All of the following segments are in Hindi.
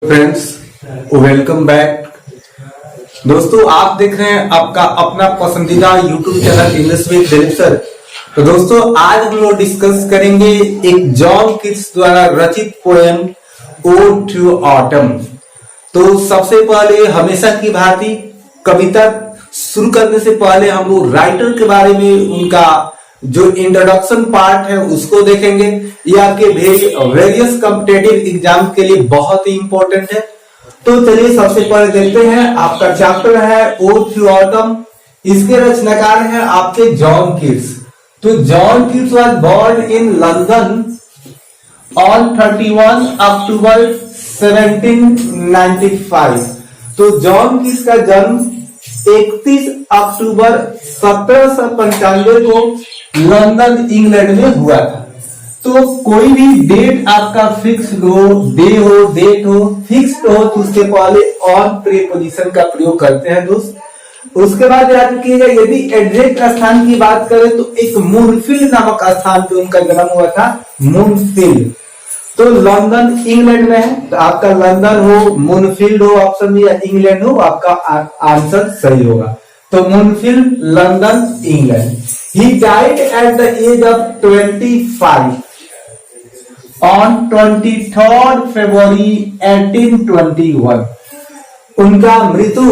Friends, welcome back. दोस्तों, आप देख रहे हैं आपका अपना पसंदीदा YouTube channel English with Dilip sir. तो दोस्तों, आज हम लोग डिस्कस करेंगे एक जॉन कीट्स द्वारा रचित पोएम ओड टू ऑटम। तो सबसे पहले हमेशा की भांति कविता शुरू करने से पहले हम लोग राइटर के बारे में उनका जो इंट्रोडक्शन पार्ट है उसको देखेंगे। ये आपके वेरियस कॉम्पिटेटिव एग्जाम के लिए बहुत ही इंपॉर्टेंट है। तो चलिए सबसे पहले देखते हैं। आपका चैप्टर है ओड टू ऑटम। इसके रचनाकार हैं आपके जॉन कीट्स। तो John Keats was born in London on 31 October 1795। तो जॉन कीट्स का जन्म 31 अक्टूबर 1795 को लंदन इंग्लैंड में हुआ था। तो कोई भी डेट आपका फिक्स्ड हो, डे हो, डेट हो, फिक्स्ड हो तो उसके पहले ऑन प्रीपोजिशन का प्रयोग करते हैं दोस्त। उसके बाद याद रखिएगा, यदि एग्जैक्ट स्थान की बात करें तो एक मुनफिल्ड नामक स्थान पे उनका जन्म हुआ था, मुनफिल्ड। तो लंदन इंग्लैंड में है, तो आपका लंदन हो, मुनफिल्ड हो ऑप्शन में, या इंग्लैंड हो, आपका आंसर सही होगा। तो मुनफिल्ड, London, England. He died at the age of 25 on 23rd February 1821। उनका मृत्यु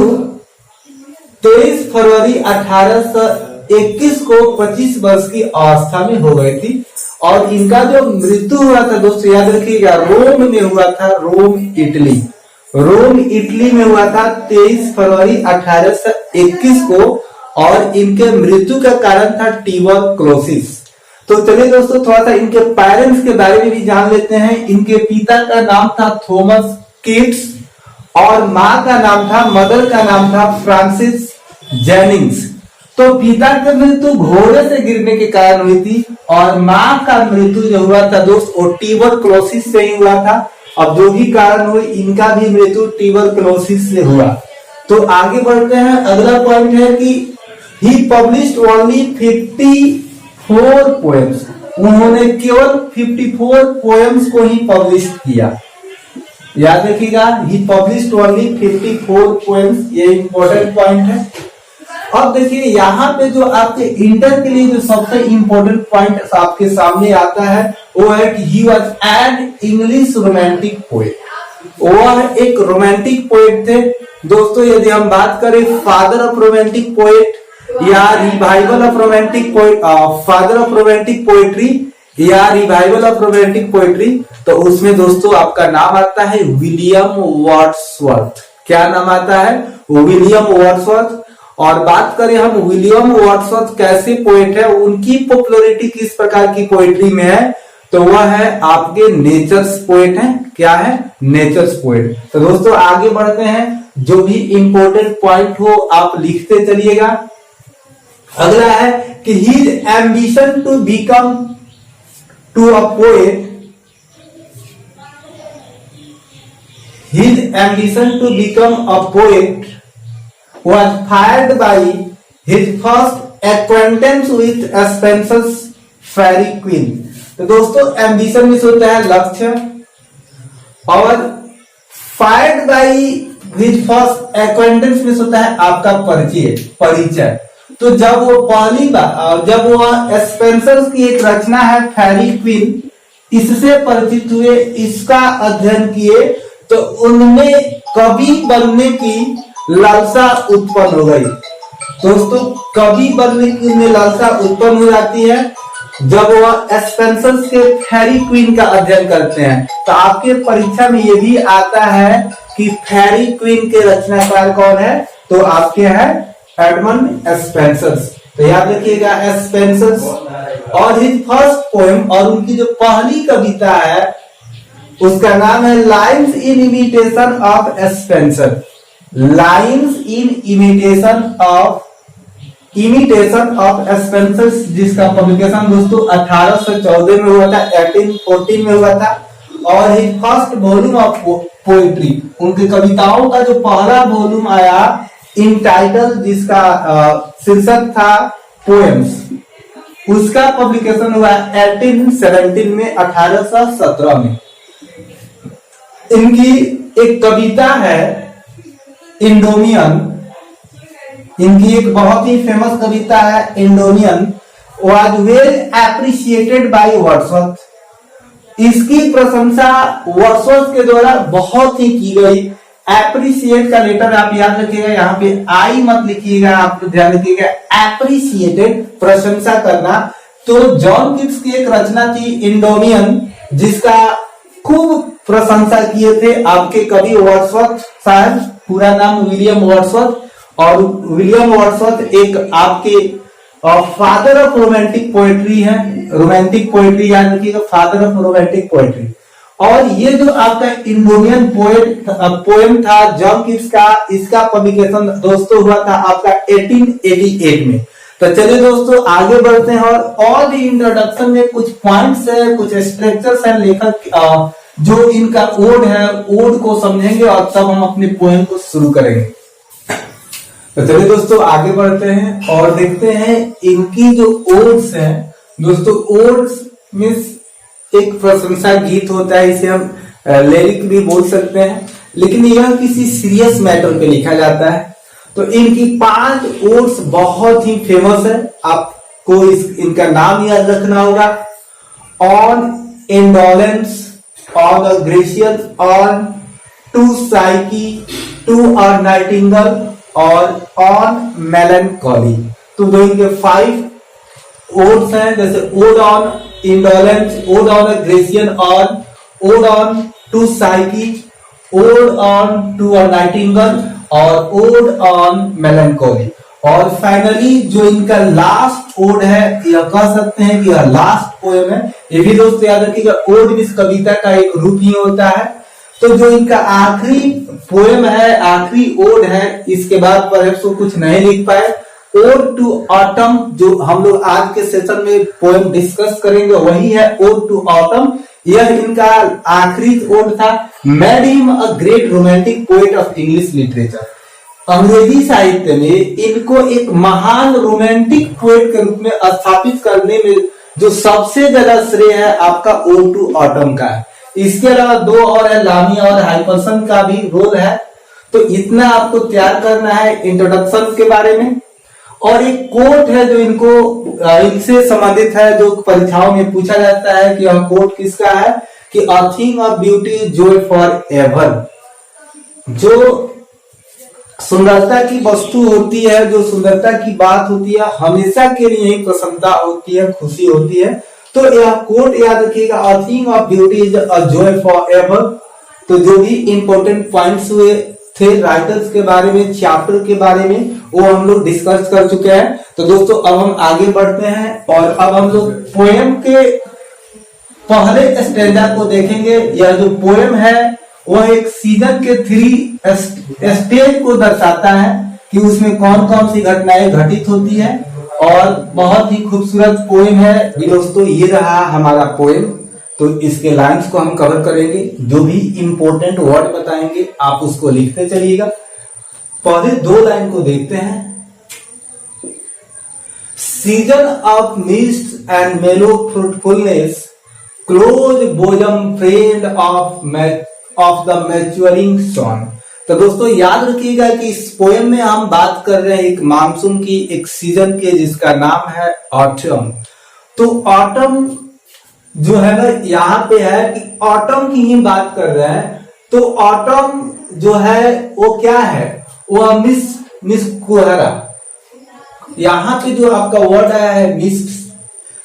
23 फरवरी 1821 को 25 वर्ष की अवस्था में हो गई थी। और इनका जो मृत्यु हुआ था दोस्तों, याद रखिएगा, रोम में हुआ था, रोम इटली। रोम इटली में हुआ था 23 फरवरी 1821 को। और इनके मृत्यु का कारण था ट्यूबरक्लोसिस। तो चलिए दोस्तों, थोड़ा सा इनके पेरेंट्स के बारे में भी जान लेते हैं। इनके पिता का नाम था थॉमस कीट्स और माँ का नाम था, मदर का नाम था फ्रांसिस जेनिंग्स। तो पिता की मृत्यु घोड़े से गिरने के कारण हुई थी और माँ का मृत्यु जो हुआ था दोस्त, वो ट्यूबरक्लोसिस से ही हुआ था। अब जो भी कारण हुई, इनका भी मृत्यु ट्यूबरक्लोसिस से हुआ। तो आगे बढ़ते हैं। अगला पॉइंट है कि he published only 54 poems। उन्होंने केवल 54 poems को ही पब्लिश किया। याद रखिएगा, he published only 54 poems। ये इंपॉर्टेंट पॉइंट है। अब देखिए, यहाँ पे जो आपके इंटर के लिए जो सबसे इंपॉर्टेंट पॉइंट आपके सामने आता है वो है कि he was an English romantic poet। वह एक रोमांटिक पोएट थे दोस्तों। यदि हम बात करें फादर ऑफ रोमांटिक पोएट या revival of romantic father of romantic poetry या रिवाइवल ऑफ रोमांटिक पोएट्री, तो उसमें दोस्तों आपका नाम आता है विलियम वर्ड्सवर्थ। क्या नाम आता है? William Wordsworth. और बात करें हम विलियम वर्ड्सवर्थ कैसे पोएट है, उनकी पॉपुलैरिटी किस प्रकार की पोएट्री में है, तो वह है आपके नेचर्स पोएट है। क्या है? Nature's poet. तो दोस्तों आगे बढ़ते हैं। जो भी इंपॉर्टेंट पॉइंट हो आप लिखते चलिएगा। अगला है कि his ambition to become to a poet, his ambition to become a poet was fired by his first acquaintance with Spenser's Fairy Queen। तो दोस्तों एम्बिशन में होता है लक्ष्य, और fired by his first acquaintance में होता है आपका परिचय। तो जब वो पहली बार, जब वो स्पेंसर की एक रचना है फेरी क्वीन, इससे परिचित हुए, इसका अध्ययन किए, तो उनमें कवि बनने की लालसा उत्पन्न हो गई। दोस्तों कवि बनने की लालसा उत्पन्न हो जाती है जब वह स्पेंसर के फेरी क्वीन का अध्ययन करते हैं। तो आपके परीक्षा में ये भी आता है कि फेरी क्वीन के रचनाकार कौन है, तो आपके हैं एडमंड स्पेंसर। तो याद रखिएगा स्पेंसर। और हिज फर्स्ट पोएम, और उनकी जो पहली कविता है उसका नाम है lines in imitation of Spencer. Lines in imitation of Spencer, जिसका पब्लिकेशन दोस्तों 1814 में हुआ था, 1814 में हुआ था। और his first volume of poetry, उनकी कविताओं का जो पहला वॉल्यूम आया इंटाइटल, जिसका शीर्षक था पोएम्स, उसका पब्लिकेशन हुआ 1817 में, 1817 में। इनकी एक कविता है इंडोमियन, इनकी एक बहुत ही फेमस कविता है Endymion, was well appreciated by Wordsworth. इसकी प्रशंसा वर्ड्सवर्थ के द्वारा बहुत ही की गई। एप्रिशिएट का लेटर आप याद रखिएगा, यहाँ पे आई मत लिखिएगा, आप ध्यान रखिएगा, एप्रिशिएटेड प्रशंसा करना। तो जॉन कीट्स की एक रचना थी इंडोमियन, जिसका खूब प्रशंसा किए थे आपके कवि वर्ड्सवर्थ साहब। पूरा नाम विलियम वर्ड्सवर्थ, और विलियम वर्ड्सवर्थ एक आपके फादर ऑफ रोमांटिक पोएट्री है। रोमांटिक पोएट्री याद रखिएगा, फादर ऑफ रोमांटिक पोएट्री। और ये जो आपका इंडोमियन पोएम था जॉन कीट्स का, इसका पब्लिकेशन दोस्तों हुआ था आपका 1888 में। तो चलिए दोस्तों आगे बढ़ते हैं, और इंट्रोडक्शन में कुछ पॉइंट्स है, कुछ स्ट्रक्चर्स है लेखक जो इनका ओड है, ओड को समझेंगे और तब हम अपने पोएम को शुरू करेंगे। तो चलिए दोस्तों आगे बढ़ते हैं और देखते हैं इनकी जो ओड्स हैं। दोस्तों ओड्स मीन्स एक प्रशंसा गीत होता है, इसे हम लिरिक भी बोल सकते हैं, लेकिन यह किसी सीरियस मैटर पे लिखा जाता है। तो इनकी 5 ओड्स बहुत ही फेमस है, आपको इनका नाम याद रखना होगा। On indolence, on aggression, on to Psyche, to a nightingale और ऑन मेलनकॉली। तो जो इनके 5 ओड्स हैं, जैसे ode on indolence, ode on aggression, ode on to Psyche, ode on to a nightingale और ओड ऑन मेलनकॉली। और फाइनली जो इनका लास्ट ओड है, यह कह सकते हैं कि यह लास्ट पोएम है। ये भी दोस्तों याद रखिएगा, ओड इस कविता का एक रूप ही होता है। तो जो इनका आखिरी पोएम है, आखिरी ओड है, इसके बाद परहैप्स वो कुछ नहीं लिख पाए। ओड टू ऑटम, जो हम लोग आज के सेशन में पोएम डिस्कस करेंगे, वही है ओड टू ऑटम। यह इनका आखिरी ओड था। Made him a great romantic poet of English literature. अंग्रेजी साहित्य में इनको एक महान रोमांटिक पोएट के रूप में स्थापित करने में जो सबसे ज्यादा श्रेय है आपका ओड टू ऑटम का है। इसके अलावा 2 और है, लामिया और हाइपर्सन का भी रोल है। तो इतना आपको तैयार करना है इंट्रोडक्शन के बारे में। और एक कोट है जो इनसे संबंधित है, जो परीक्षाओं में पूछा जाता है कि यह कोट किसका है, कि a thing of beauty Joy for ever. जो सुंदरता की वस्तु होती है, जो सुंदरता की बात होती है, हमेशा के लिए ही प्रसन्नता होती है, खुशी होती है। तो यह कोट याद रखिएगा, a thing of beauty is a joy for ever. तो जो भी इंपॉर्टेंट पॉइंट्स हुए थे राइटर्स के बारे में, चैप्टर के बारे में, वो हम लोग डिस्कस कर चुके हैं। तो दोस्तों अब हम आगे बढ़ते हैं और अब हम लोग पोएम के पहले स्टैंजा को देखेंगे। यह जो पोएम है वह एक सीजन के 3 स्टेज को दर्शाता है कि उसमें कौन कौन सी घटनाएं घटित होती है, और बहुत ही खूबसूरत पोएम है दोस्तों। ये रहा हमारा पोएम। तो इसके लाइंस को हम कवर करेंगे, जो भी इंपॉर्टेंट वर्ड बताएंगे आप उसको लिखते चलिएगा। पहले 2 लाइन को देखते हैं। Season of mist and mellow fruitfulness, close bosom friend of the maturing sun. तो दोस्तों याद रखिएगा कि इस पोएम में हम बात कर रहे हैं एक मानसून की, एक सीजन के, जिसका नाम है ऑटम। तो ऑटम जो है ना, यहाँ पे है कि ऑटम की ही बात कर रहे हैं। तो ऑटम जो है वो क्या है, वो मिस कुहरा। यहाँ पे जो आपका वर्ड आया है मिस्ट,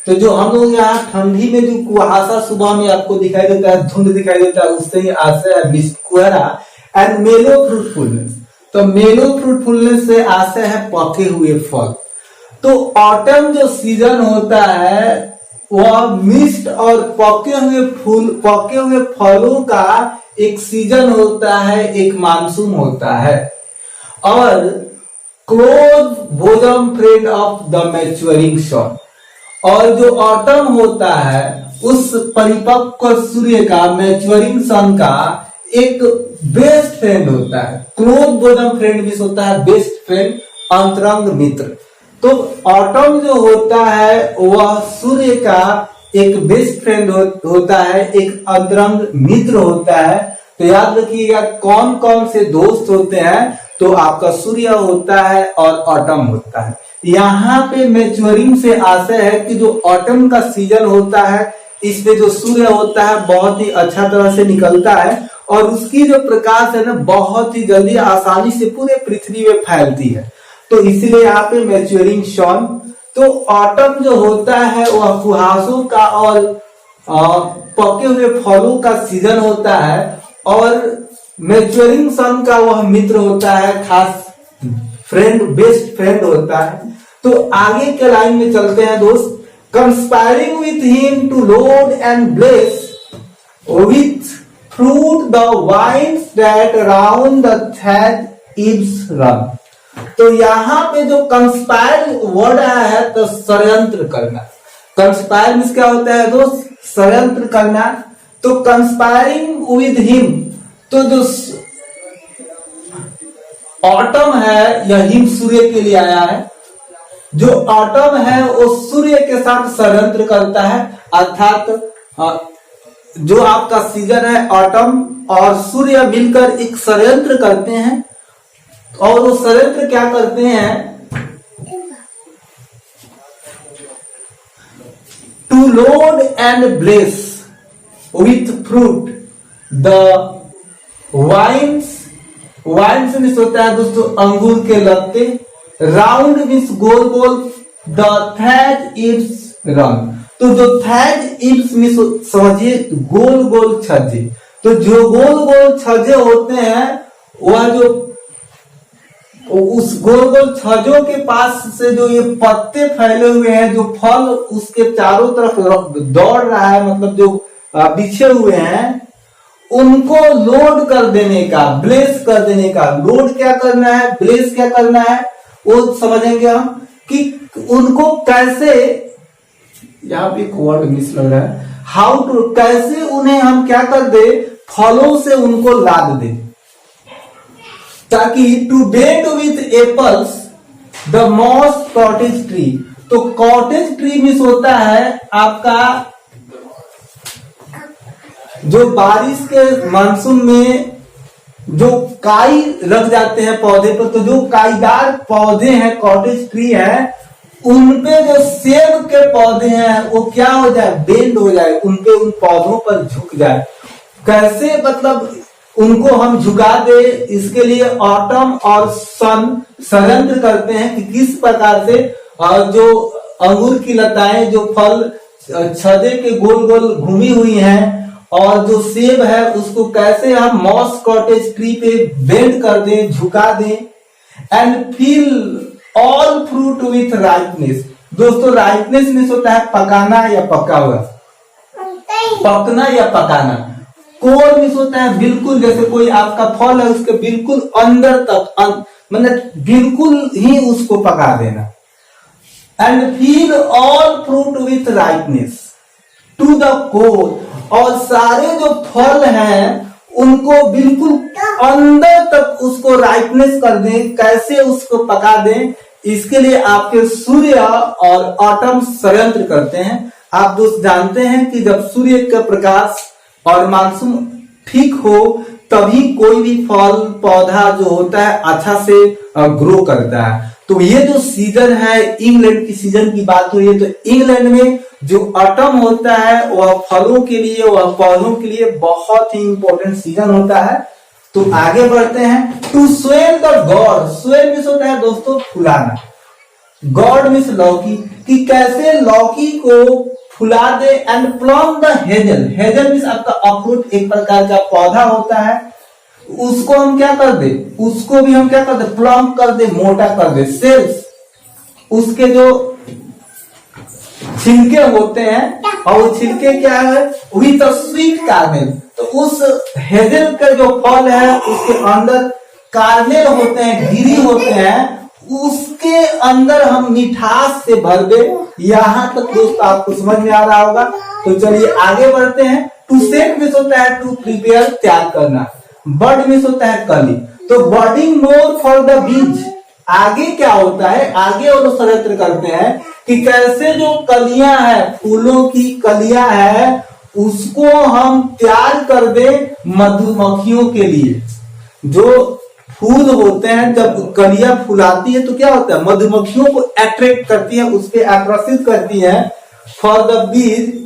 तो जो हम लोग यहाँ ठंडी में जो कुहासा सुबह में आपको दिखाई देता है, धुंध दिखाई देता है, उससे ही आशय है मिस्ट कुहरा। एंड मेलो फ्रूटफुलनेस, तो मेलो फ्रूटफुलनेस से आशय है पके हुए फल। तो ऑटम जो सीजन होता है वह मिस्ट और पके हुए फलों का एक सीजन होता है, एक मानसून होता है। और close bosom friend of the maturing sun, और जो ऑटम होता है उस परिपक्व सूर्य का, मैच्योरिंग सन का एक बेस्ट फ्रेंड होता है। क्लोज बोजम फ्रेंड भी होता है, बेस्ट फ्रेंड, अंतरंग मित्र। तो ऑटम जो होता है वह सूर्य का एक बेस्ट फ्रेंड होता है, एक अंतरंग मित्र होता है। तो याद रखिएगा कौन कौन से दोस्त होते हैं, तो आपका सूर्य होता है और ऑटम होता है। यहाँ पे मैच्योरिंग से आशय है कि जो ऑटम का सीजन होता है इसमें जो सूर्य होता है बहुत ही अच्छा तरह से निकलता है और उसकी जो प्रकाश है ना बहुत ही जल्दी आसानी से पूरे पृथ्वी में फैलती है, तो इसीलिए यहाँ पे मैच्योरिंग सन। तो ऑटम जो होता है वह कुहासों का और पके हुए फलों का सीजन होता है और मैच्योरिंग सन का वह मित्र होता है, खास फ्रेंड, बेस्ट फ्रेंड होता है। तो आगे के लाइन में चलते हैं दोस्त। Conspiring with him to load and bless with fruit the vines that around the thatch eaves run. तो यहाँ पे जो कंस्पायर वर्ड आया है तो षड्यंत्र करना। कंस्पायर मीन्स क्या होता है दोस्त? षड्यंत्र करना। तो कंस्पायरिंग विद हिम, तो जो ऑटम है यह हिम सूर्य के लिए आया है। जो ऑटम है वो सूर्य के साथ षड्यंत्र करता है, अर्थात जो आपका सीजन है ऑटम और सूर्य मिलकर एक षड्यंत्र करते हैं और वो षड्यंत्र क्या करते हैं? To load and bless with fruit the vines. Vines means होता है दोस्तों अंगूर के लत्ते, राउंड मीन्स गोल गोल, द थैट ईव्स रन। तो जो थैट ईव्स मीन्स समझिए गोल गोल छज्जे। तो जो गोल गोल छज्जे होते हैं वह जो उस गोल गोल छज्जों के पास से जो ये पत्ते फैले हुए हैं, जो फल उसके चारों तरफ दौड़ रहा है, मतलब जो बिछे हुए हैं, उनको लोड कर देने का, ब्लेस कर देने का। लोड क्या करना है, ब्लेस क्या करना है, वो समझेंगे हम कि उनको कैसे, यहाँ पे एक वर्ड मिस लग रहा है, हाउ टू, कैसे उन्हें हम क्या कर दे, फलों से उनको लाद दे, ताकि to bend with apples the moss cottage tree. तो कॉटेज ट्री मीन्स होता है आपका जो बारिश के मानसून में जो काई लग जाते हैं पौधे पर, तो जो काईदार पौधे हैं, कॉटेज ट्री है, उनपे जो सेब के पौधे हैं वो क्या हो जाए, बेंड हो जाए, उनपे उन पौधों पर झुक जाए। कैसे मतलब उनको हम झुका दे, इसके लिए ऑटम और सन षड्यंत्र करते हैं कि किस प्रकार से जो अंगूर की लताएं, जो फल छज्जे के गोल गोल घूमी हुई हैं, और जो सेब है उसको कैसे हम मॉस कॉटेज ट्री पे बेंड कर दें, झुका दें। And fill all fruit with ripeness. दोस्तों राइटनेस मीन्स होता है पकाना या पका हुआ, पकना या पकाना। कोर मीन्स होता है बिल्कुल, जैसे कोई आपका फल है उसके बिल्कुल अंदर तक, मतलब बिल्कुल ही उसको पका देना। And fill all fruit with ripeness to the core, और सारे जो फल हैं उनको बिल्कुल अंदर तक उसको राइटनेस कर दें, कैसे उसको पका दें, इसके लिए आपके सूर्य और ऑटम षड्यंत्र करते हैं। आप दोस्त जानते हैं कि जब सूर्य का प्रकाश और मानसून ठीक हो तभी कोई भी फल पौधा जो होता है अच्छा से ग्रो करता है। तो ये जो सीजन है, इंग्लैंड की सीजन की बात हुई है, तो इंग्लैंड में जो ऑटम होता है वह फलों के लिए, वह पौधों के लिए बहुत ही इंपॉर्टेंट सीजन होता है। तो आगे बढ़ते हैं। To swell the gourd, swell means होता है दोस्तों फुलाना, गॉड मीन्स लौकी, कि कैसे लौकी को फुला दे। And plum the hazel, hazel means आपका अखरोट, एक प्रकार का पौधा होता है, उसको हम क्या कर दे, उसको भी हम क्या कर दे, प्लम कर दे, मोटा कर दे। सेल्स, उसके जो छिलके होते हैं, और वो छिलके क्या है, वही तो स्वीट कार्नेल। तो उस हेजल का जो फल है उसके अंदर कार्नेल होते हैं, गिरी होते हैं, उसके अंदर हम मिठास से भर दे। यहाँ तक दोस्त आपको समझ में आ रहा होगा। तो चलिए आगे बढ़ते हैं। टू सेट मीन्स होता है टू प्रिपेयर, तैयार करना। बड मीन्स होता है कली, तो budding more for the bees. आगे क्या होता है, आगे वो लोग षड्यंत्र करते हैं कि कैसे जो कलियां हैं, फूलों की कलियां हैं, उसको हम तैयार कर दे मधुमक्खियों के लिए। जो फूल होते हैं, जब कलियां फुलाती है तो क्या होता है, मधुमक्खियों को अट्रैक्ट करती है, उसके आकर्षित करती है for the bees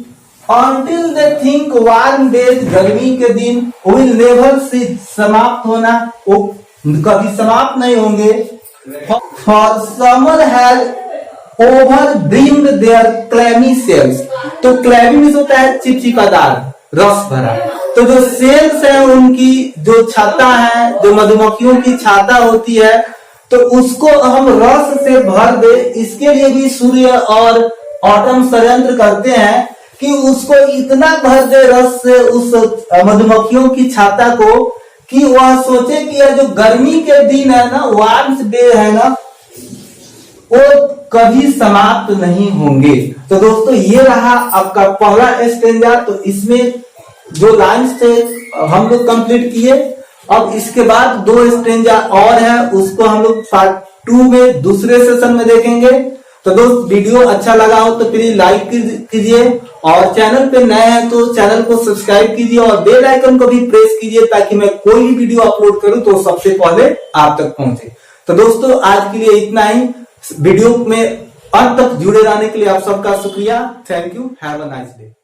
until they think warm days, गर्मी के दिन will never cease, समाप्त होना वो कभी समाप्त नहीं होंगे। For summer has overbrimmed their clammy cells, तो clammy मीन्स होता है चिपचिपादार रस भरा, तो जो सेल्स है उनकी जो छाता है, जो मधुमक्खियों की छाता होती है, तो उसको हम रस से भर दे। इसके लिए भी सूर्य और ऑटम षड्यंत्र करते हैं कि उसको इतना भर दे रस से उस मधुमक्खियों की छाता को कि वह सोचे कि यह जो गर्मी के दिन है ना, वार्म डे है ना, वो कभी समाप्त नहीं होंगे। तो दोस्तों ये रहा आपका पहला स्टेंजा। तो इसमें जो लाइन्स थे हम लोग कंप्लीट किए। अब इसके बाद 2 स्टेंजा और है, उसको हम लोग पार्ट 2 में दूसरे सेशन में देखेंगे। तो दोस्त वीडियो अच्छा लगा हो तो प्लीज लाइक कीजिए, और चैनल पे नए हैं तो चैनल को सब्सक्राइब कीजिए और बेल आइकन को भी प्रेस कीजिए, ताकि मैं कोई भी वीडियो अपलोड करूं तो सबसे पहले आप तक पहुंचे। तो दोस्तों आज के लिए इतना ही। वीडियो में अंत तक जुड़े रहने के लिए आप सबका शुक्रिया। Thank you. Have a nice day.